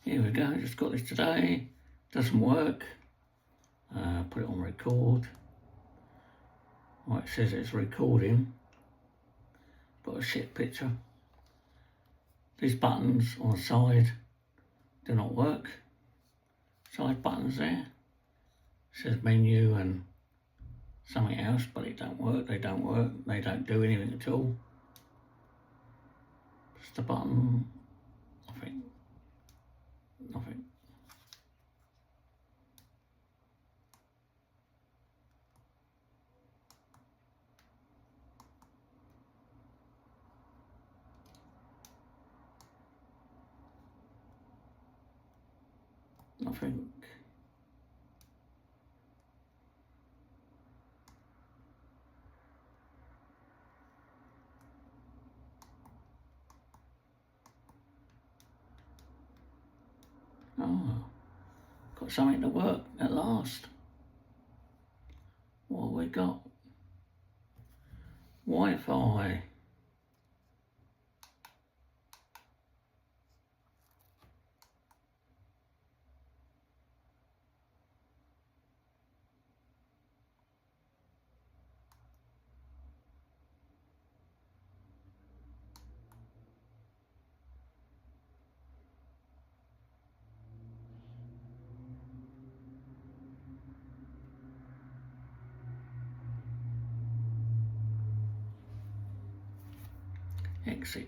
Here we go, just got this today. Doesn't work. Put it on record. Well, it says it's recording, but a shit picture. These buttons on the side do not work. Side buttons there. It says menu and something else, but it don't work. They don't work. They don't do anything at all. Just a button. Nothing. Nothing. Nothing. Oh, got something to work at last. What have we got? Wi-Fi. Exit.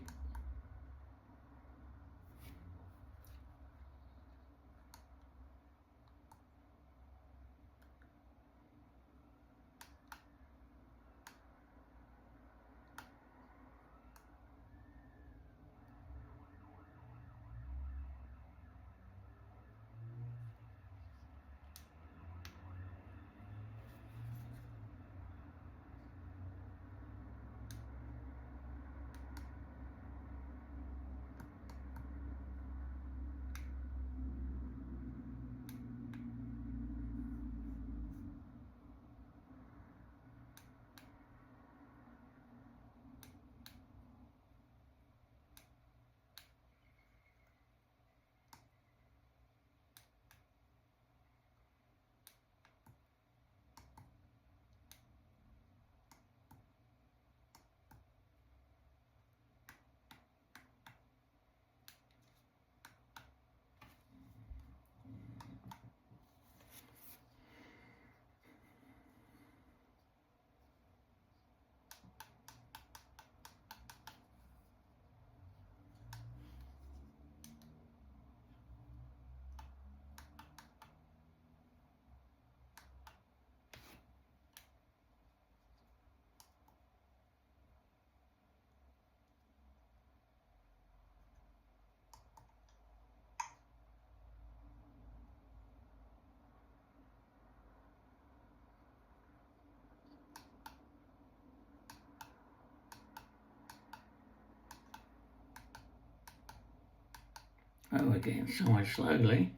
Oh, we're getting somewhere slowly.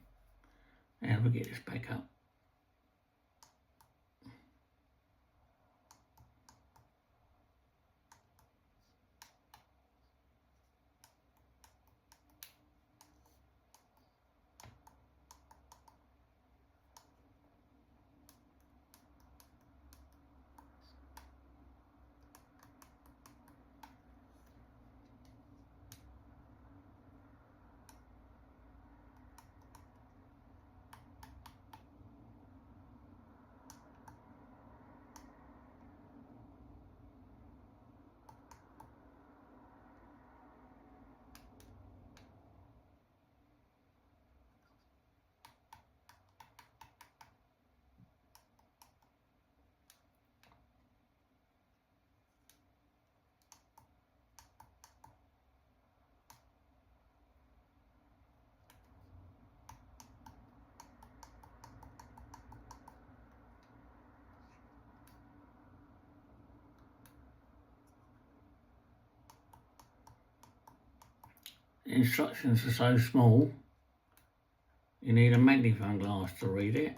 How do we get this back up? The instructions are so small, you need a magnifying glass to read it.